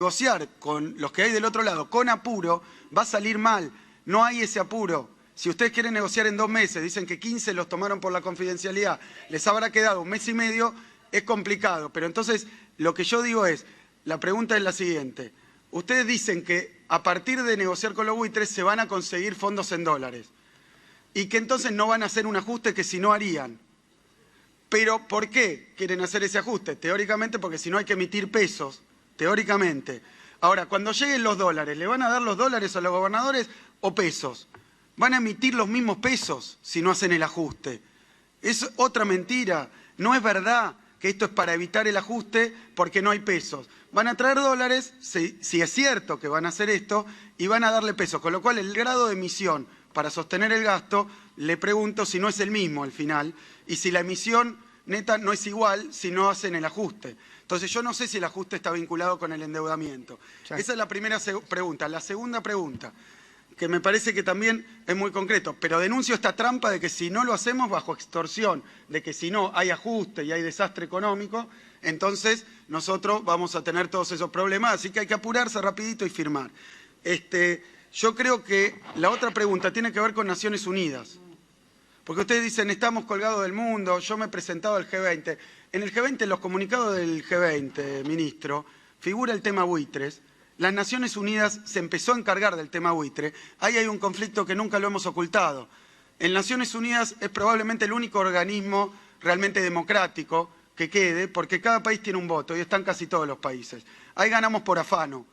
negociar con los que hay del otro lado con apuro, va a salir mal. No hay ese apuro. Si ustedes quieren negociar en 2 meses, dicen que 15 los tomaron por la confidencialidad, les habrá quedado 1 mes y medio, es complicado. Pero entonces, lo que yo digo es, la pregunta es la siguiente. Ustedes dicen que a partir de negociar con los buitres se van a conseguir fondos en dólares y que entonces no van a hacer un ajuste que si no harían. Pero, ¿por qué quieren hacer ese ajuste? Teóricamente porque si no hay que emitir pesos. Teóricamente. Ahora, cuando lleguen los dólares, ¿le van a dar los dólares a los gobernadores o pesos? Van a emitir los mismos pesos si no hacen el ajuste. Es otra mentira. No es verdad que esto es para evitar el ajuste porque no hay pesos. Van a traer dólares, si es cierto que van a hacer esto, y van a darle pesos. Con lo cual, el grado de emisión para sostener el gasto, le pregunto si no es el mismo al final, y si la emisión neta no es igual si no hacen el ajuste. Entonces yo no sé si el ajuste está vinculado con el endeudamiento. Esa es la primera pregunta. La segunda pregunta, que me parece que también es muy concreto, pero denuncio esta trampa de que si no lo hacemos bajo extorsión, de que si no hay ajuste y hay desastre económico, entonces nosotros vamos a tener todos esos problemas, así que hay que apurarse rapidito y firmar. Yo creo que la otra pregunta tiene que ver con Naciones Unidas. Porque ustedes dicen, estamos colgados del mundo, yo me he presentado al G20. En el G20, en los comunicados del G20, ministro, figura el tema buitres. Las Naciones Unidas se empezó a encargar del tema buitre. Ahí hay un conflicto que nunca lo hemos ocultado. En Naciones Unidas es probablemente el único organismo realmente democrático que quede, porque cada país tiene un voto y están casi todos los países. Ahí ganamos por afano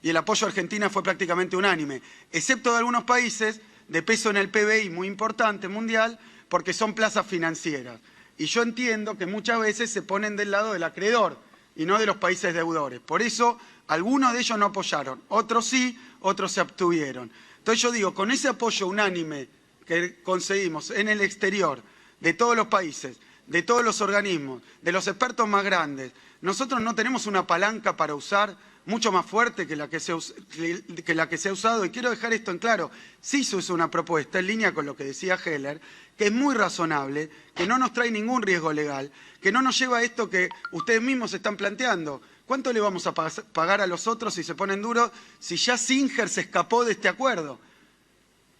y el apoyo a Argentina fue prácticamente unánime, excepto de algunos países de peso en el PBI muy importante mundial, porque son plazas financieras. Y yo entiendo que muchas veces se ponen del lado del acreedor y no de los países deudores. Por eso, algunos de ellos no apoyaron, otros sí, otros se abstuvieron. Entonces yo digo, con ese apoyo unánime que conseguimos en el exterior, de todos los países, de todos los organismos, de los expertos más grandes, nosotros no tenemos una palanca para usar mucho más fuerte que la que se ha usado. Y quiero dejar esto en claro, sí se usa una propuesta en línea con lo que decía Heller, que es muy razonable, que no nos trae ningún riesgo legal, que no nos lleva a esto que ustedes mismos están planteando. ¿Cuánto le vamos a pagar a los otros si se ponen duros si ya Singer se escapó de este acuerdo?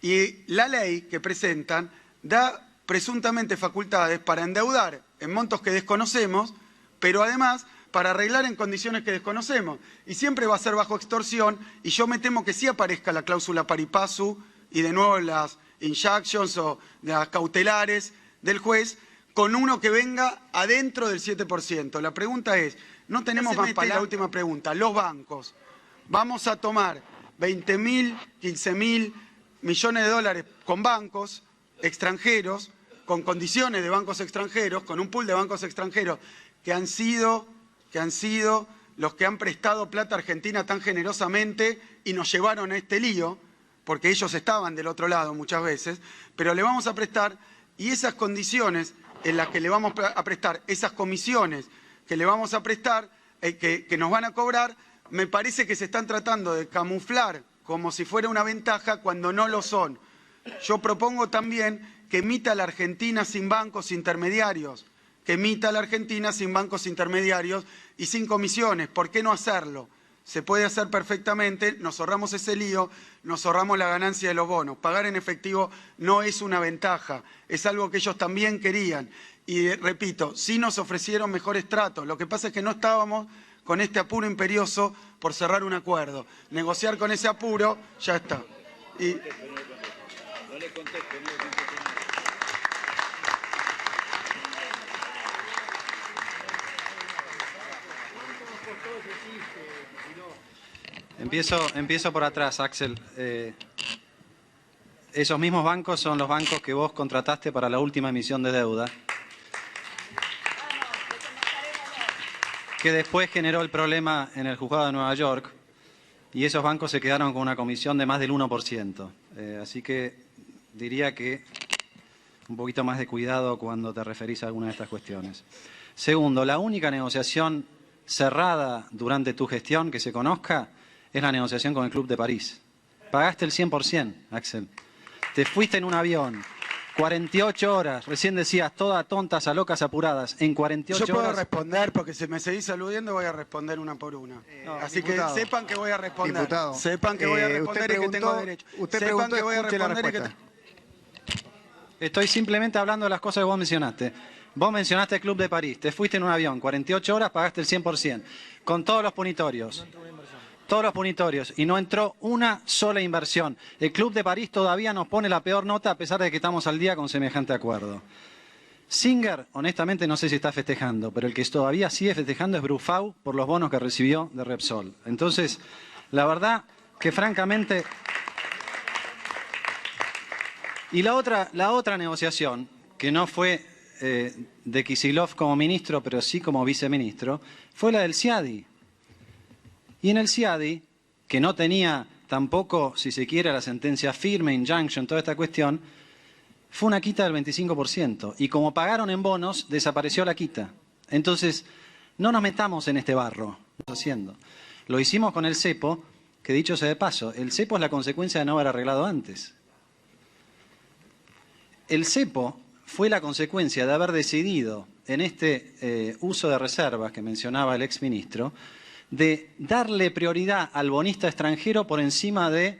Y la ley que presentan da presuntamente facultades para endeudar en montos que desconocemos, pero además para arreglar en condiciones que desconocemos. Y siempre va a ser bajo extorsión, y yo me temo que sí aparezca la cláusula pari passu y de nuevo las injunctions o las cautelares del juez, con uno que venga adentro del 7%. La pregunta es, no tenemos más para la última pregunta, los bancos. Vamos a tomar 20.000, 15.000 millones de dólares con bancos extranjeros, con condiciones de bancos extranjeros, con un pool de bancos extranjeros que han sido los que han prestado plata a Argentina tan generosamente y nos llevaron a este lío, porque ellos estaban del otro lado muchas veces, pero le vamos a prestar, y esas condiciones en las que le vamos a prestar, esas comisiones que le vamos a prestar, que nos van a cobrar, me parece que se están tratando de camuflar como si fuera una ventaja cuando no lo son. Yo propongo también que emita la Argentina sin bancos intermediarios, que emita la Argentina sin bancos intermediarios y sin comisiones. ¿Por qué no hacerlo? Se puede hacer perfectamente, nos ahorramos ese lío, nos ahorramos la ganancia de los bonos. Pagar en efectivo no es una ventaja, es algo que ellos también querían. Y repito, sí nos ofrecieron mejores tratos, lo que pasa es que no estábamos con este apuro imperioso por cerrar un acuerdo. Negociar con ese apuro, ya está. No le conteste, no le conteste. Empiezo por atrás, Axel. Esos mismos bancos son los bancos que vos contrataste para la última emisión de deuda, que después generó el problema en el juzgado de Nueva York, y esos bancos se quedaron con una comisión de más del 1%. Así que diría que un poquito más de cuidado cuando te referís a alguna de estas cuestiones. Segundo, la única negociación cerrada durante tu gestión que se conozca es la negociación con el Club de París. Pagaste el 100%, Axel. Te fuiste en un avión 48 horas, recién decías, todas tontas, a locas, apuradas, en 48 Yo puedo horas... responder, porque si me seguís aludiendo voy a responder una por una. Así diputado. que sepan que voy a responder. Diputado, Sepan que voy a responder usted y que tengo preguntó- derecho. usted Sepan preguntó, que voy a escuche la responder y que... respuesta. Estoy simplemente hablando de las cosas que vos mencionaste. Vos mencionaste el Club de París, te fuiste en un avión, 48 horas, pagaste el 100%, con todos los punitorios. Todos los punitorios, y no entró una sola inversión. El Club de París todavía nos pone la peor nota a pesar de que estamos al día con semejante acuerdo. Singer, honestamente, no sé si está festejando, pero el que todavía sigue festejando es Brufau por los bonos que recibió de Repsol. Entonces, la verdad que francamente... Y la otra negociación, que no fue de Kicillof como ministro, pero sí como viceministro, fue la del CIADI. Y en el CIADI, que no tenía tampoco, si se quiere, la sentencia firme, injunction, toda esta cuestión, fue una quita del 25%. Y como pagaron en bonos, desapareció la quita. Entonces, no nos metamos en este barro. Lo hicimos con el cepo, que dicho sea de paso, el cepo es la consecuencia de no haber arreglado antes. El cepo fue la consecuencia de haber decidido, en este uso de reservas que mencionaba el exministro, de darle prioridad al bonista extranjero por encima del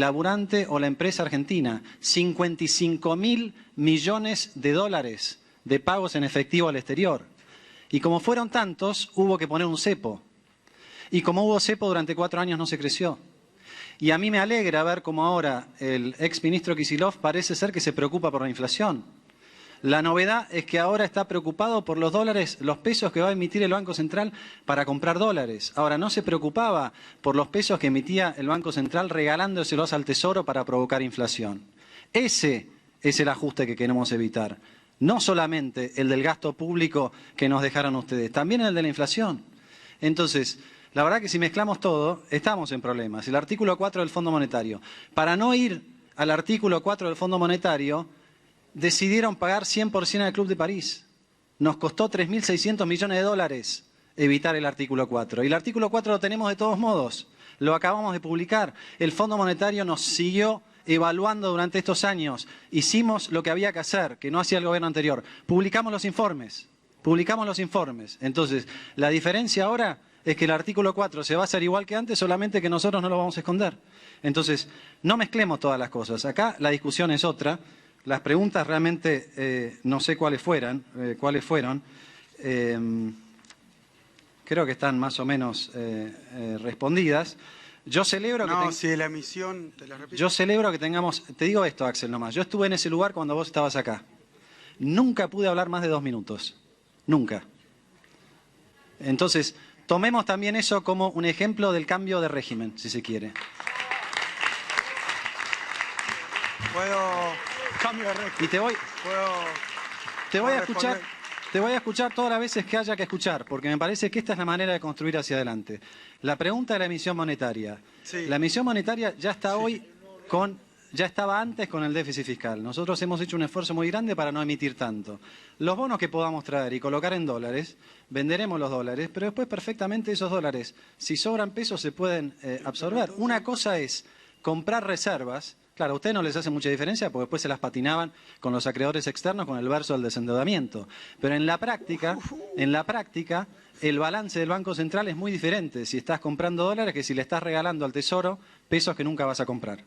laburante o la empresa argentina. 55.000 millones de dólares de pagos en efectivo al exterior. Y como fueron tantos, hubo que poner un cepo. Y como hubo cepo durante 4 años no se creció. Y a mí me alegra ver cómo ahora el exministro Kicillof parece ser que se preocupa por la inflación. La novedad es que ahora está preocupado por los dólares, los pesos que va a emitir el Banco Central para comprar dólares. Ahora, no se preocupaba por los pesos que emitía el Banco Central regalándoselos al Tesoro para provocar inflación. Ese es el ajuste que queremos evitar. No solamente el del gasto público que nos dejaron ustedes, también el de la inflación. Entonces, la verdad que si mezclamos todo, estamos en problemas. El artículo 4 del Fondo Monetario. Para no ir al artículo 4 del Fondo Monetario, decidieron pagar 100% al Club de París. Nos costó 3.600 millones de dólares evitar el artículo 4. Y el artículo 4 lo tenemos de todos modos. Lo acabamos de publicar. El Fondo Monetario nos siguió evaluando durante estos años. Hicimos lo que había que hacer, que no hacía el gobierno anterior. Publicamos los informes. Entonces, la diferencia ahora es que el artículo 4 se va a hacer igual que antes, solamente que nosotros no lo vamos a esconder. Entonces, no mezclemos todas las cosas. Acá la discusión es otra. Las preguntas realmente no sé cuáles fueron. Creo que están más o menos respondidas. Yo celebro que si la emisión, te la repito. Yo celebro que tengamos... Te digo esto, Axel, nomás. Yo estuve en ese lugar cuando vos estabas acá. Nunca pude hablar más de 2 minutos. Nunca. Entonces, tomemos también eso como un ejemplo del cambio de régimen, si se quiere. Cambio de régimen. Y te voy a escuchar todas las veces que haya que escuchar, porque me parece que esta es la manera de construir hacia adelante. La pregunta de la emisión monetaria. Sí. La emisión monetaria ya está hoy ya estaba antes con el déficit fiscal. Nosotros hemos hecho un esfuerzo muy grande para no emitir tanto. Los bonos que podamos traer y colocar en dólares, venderemos los dólares, pero después perfectamente esos dólares, si sobran pesos, se pueden absorber. Una cosa es comprar reservas. Claro, a ustedes no les hace mucha diferencia porque después se las patinaban con los acreedores externos con el verso del desendeudamiento. Pero en la práctica, el balance del Banco Central es muy diferente si estás comprando dólares que si le estás regalando al Tesoro pesos que nunca vas a cobrar.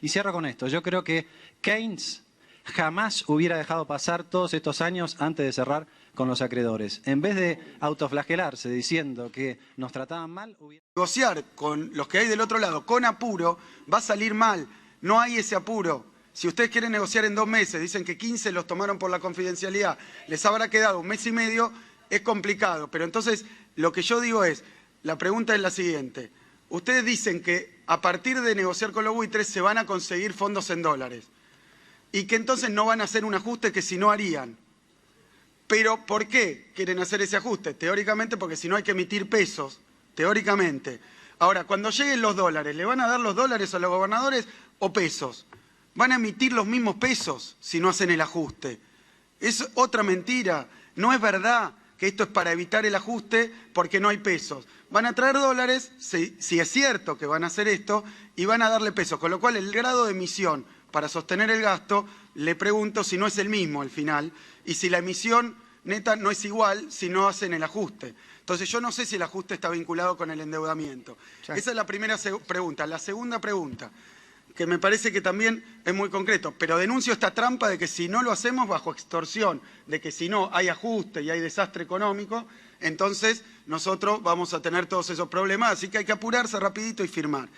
Y cierro con esto. Yo creo que Keynes jamás hubiera dejado pasar todos estos años antes de cerrar con los acreedores. En vez de autoflagelarse diciendo que nos trataban mal, negociar con los que hay del otro lado con apuro va a salir mal. No hay ese apuro. Si ustedes quieren negociar en 2 meses, dicen que 15 los tomaron por la confidencialidad, les habrá quedado 1 mes y medio, es complicado. Pero entonces, lo que yo digo es, la pregunta es la siguiente. Ustedes dicen que a partir de negociar con los buitres se van a conseguir fondos en dólares y que entonces no van a hacer un ajuste que si no harían. Pero, ¿por qué quieren hacer ese ajuste? Teóricamente porque si no hay que emitir pesos, teóricamente. Ahora, cuando lleguen los dólares, ¿le van a dar los dólares a los gobernadores o pesos? Van a emitir los mismos pesos si no hacen el ajuste. Es otra mentira. No es verdad que esto es para evitar el ajuste porque no hay pesos. Van a traer dólares, si es cierto que van a hacer esto, y van a darle pesos. Con lo cual, el grado de emisión para sostener el gasto le pregunto si no es el mismo al final y si la emisión neta no es igual si no hacen el ajuste. Entonces yo no sé si el ajuste está vinculado con el endeudamiento. Sí. Esa es la primera pregunta. La segunda pregunta, que me parece que también es muy concreto, pero denuncio esta trampa de que si no lo hacemos bajo extorsión, de que si no hay ajuste y hay desastre económico, entonces nosotros vamos a tener todos esos problemas, así que hay que apurarse rapidito y firmar.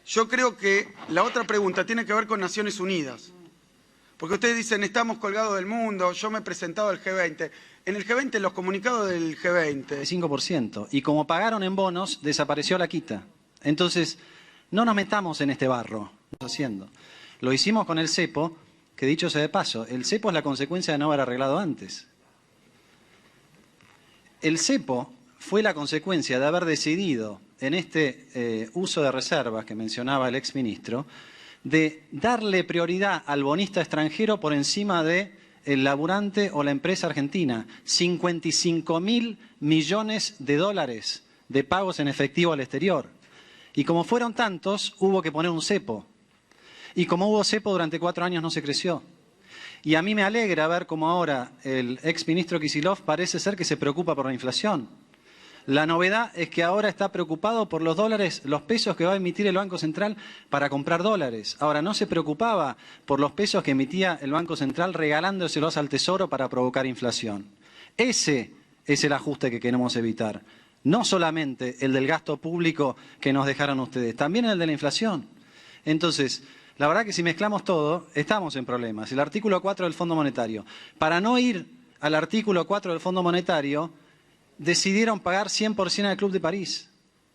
Yo creo que la otra pregunta tiene que ver con Naciones Unidas. Porque ustedes dicen, estamos colgados del mundo, yo me he presentado al G20. En el G20, los comunicados del G20... 5%. Y como pagaron en bonos, desapareció la quita. Entonces, no nos metamos en este barro. Haciendo. Lo hicimos con el cepo, que dicho sea de paso, el cepo es la consecuencia de no haber arreglado antes. El cepo fue la consecuencia de haber decidido en este uso de reservas que mencionaba el exministro, de darle prioridad al bonista extranjero por encima del laburante o la empresa argentina. 55.000 millones de dólares de pagos en efectivo al exterior. Y como fueron tantos, hubo que poner un cepo. Y como hubo cepo durante 4 años no se creció. Y a mí me alegra ver cómo ahora el exministro Kicillof parece ser que se preocupa por la inflación. La novedad es que ahora está preocupado por los dólares, los pesos que va a emitir el Banco Central para comprar dólares. Ahora, no se preocupaba por los pesos que emitía el Banco Central regalándoselos al Tesoro para provocar inflación. Ese es el ajuste que queremos evitar. No solamente el del gasto público que nos dejaron ustedes, también el de la inflación. Entonces, la verdad que si mezclamos todo, estamos en problemas. El artículo 4 del Fondo Monetario. Para no ir al artículo 4 del Fondo Monetario, decidieron pagar 100% al Club de París.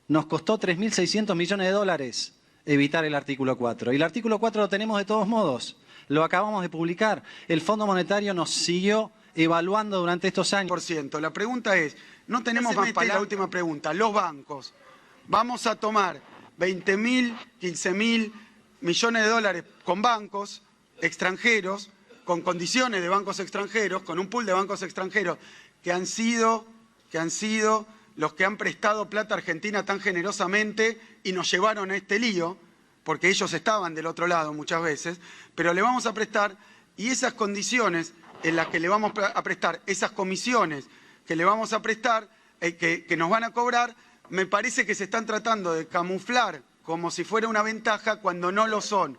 Nos costó 3.600 millones de dólares evitar el artículo 4. Y el artículo 4 lo tenemos de todos modos. Lo acabamos de publicar. El Fondo Monetario nos siguió evaluando durante estos años. La pregunta es, no tenemos más palabras. La última pregunta, los bancos. Vamos a tomar 20.000, 15.000 millones de dólares con bancos extranjeros, con condiciones de bancos extranjeros, con un pool de bancos extranjeros que han sido los que han prestado plata a Argentina tan generosamente y nos llevaron a este lío, porque ellos estaban del otro lado muchas veces, pero le vamos a prestar, y esas condiciones en las que le vamos a prestar, esas comisiones que le vamos a prestar, que nos van a cobrar, me parece que se están tratando de camuflar como si fuera una ventaja cuando no lo son.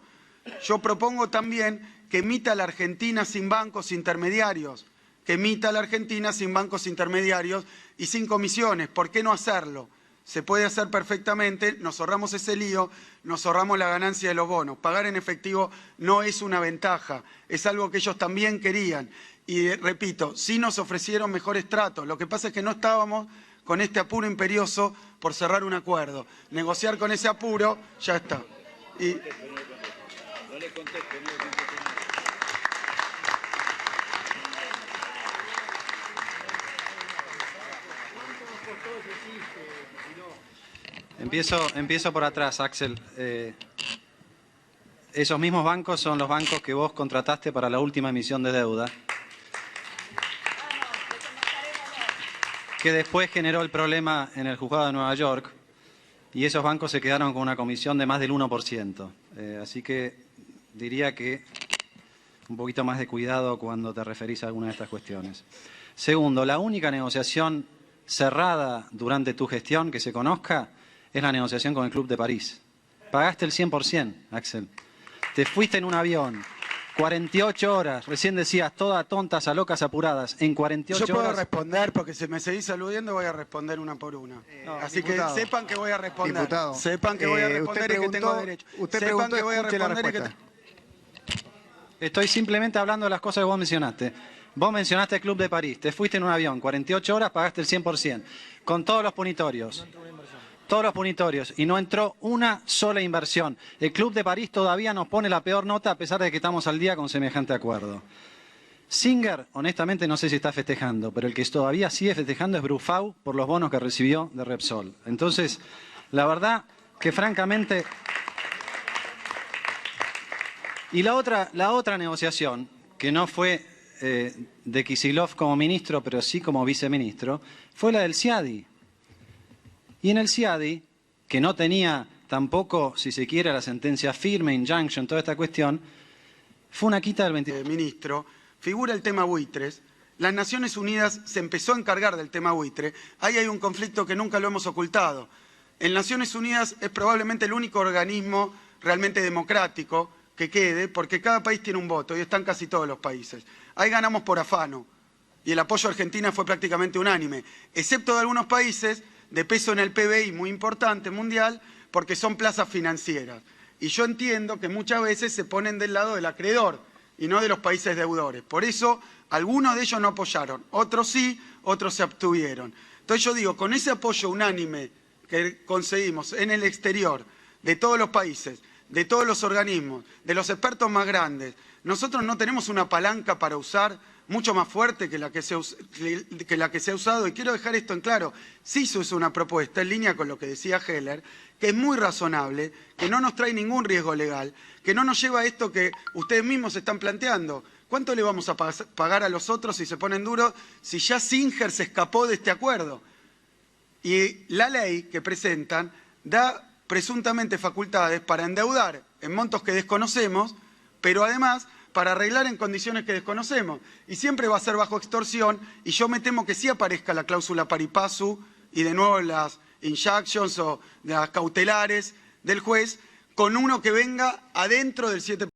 Yo propongo también que emita la Argentina sin bancos intermediarios, que emita la Argentina sin bancos intermediarios y sin comisiones. ¿Por qué no hacerlo? Se puede hacer perfectamente, nos ahorramos ese lío, nos ahorramos la ganancia de los bonos. Pagar en efectivo no es una ventaja, es algo que ellos también querían. Y repito, sí nos ofrecieron mejores tratos, lo que pasa es que no estábamos con este apuro imperioso por cerrar un acuerdo. Negociar con ese apuro, ya está. Y... Empiezo por atrás, Axel. Esos mismos bancos son los bancos que vos contrataste para la última emisión de deuda, que después generó el problema en el juzgado de Nueva York, y esos bancos se quedaron con una comisión de más del 1%. Así que diría que un poquito más de cuidado cuando te referís a alguna de estas cuestiones. Segundo, la única negociación cerrada durante tu gestión que se conozca es la negociación con el Club de París. Pagaste el 100%, Axel. Te fuiste en un avión, 48 horas, recién decías, todas tontas, a locas, apuradas, en 48 horas... Yo puedo responder, porque si me seguís aludiendo voy a responder una por una. Así diputado, que sepan que voy a responder. Diputado, sepan que voy a responder y que tengo derecho. Sepan que voy a responder y que... Estoy simplemente hablando de las cosas que vos mencionaste. Vos mencionaste el Club de París, te fuiste en un avión, 48 horas, pagaste el 100%, con todos los punitorios. Todos los punitorios, y no entró una sola inversión. El Club de París todavía nos pone la peor nota a pesar de que estamos al día con semejante acuerdo. Singer, honestamente, no sé si está festejando, pero el que todavía sigue festejando es Brufau por los bonos que recibió de Repsol. Entonces, la verdad que francamente... Y la otra negociación, que no fue de Kicillof como ministro, pero sí como viceministro, fue la del CIADI. Y en el CIADI, que no tenía tampoco, si se quiere, la sentencia firme, injunction, toda esta cuestión, Fue una quita del 20... Ministro, figura el tema buitres. Las Naciones Unidas se empezó a encargar del tema buitre. Ahí hay un conflicto que nunca lo hemos ocultado. En Naciones Unidas es probablemente el único organismo realmente democrático que quede, porque cada país tiene un voto y están casi todos los países. Ahí ganamos por afano y el apoyo a Argentina fue prácticamente unánime, excepto de algunos países de peso en el PBI muy importante mundial, porque son plazas financieras. Y yo entiendo que muchas veces se ponen del lado del acreedor y no de los países deudores. Por eso, algunos de ellos no apoyaron, otros sí, otros se abstuvieron. Entonces yo digo, con ese apoyo unánime que conseguimos en el exterior, de todos los países, de todos los organismos, de los expertos más grandes, nosotros no tenemos una palanca para usar mucho más fuerte que la que se ha usado. Y quiero dejar esto en claro, sí se usa una propuesta en línea con lo que decía Heller, que es muy razonable, que no nos trae ningún riesgo legal, que no nos lleva a esto que ustedes mismos están planteando. ¿Cuánto le vamos a pagar a los otros si se ponen duros si ya Singer se escapó de este acuerdo? Y la ley que presentan da presuntamente facultades para endeudar en montos que desconocemos, pero además para arreglar en condiciones que desconocemos. Y siempre va a ser bajo extorsión, y yo me temo que sí aparezca la cláusula pari passu y de nuevo las injunctions o las cautelares del juez, con uno que venga adentro del 7%.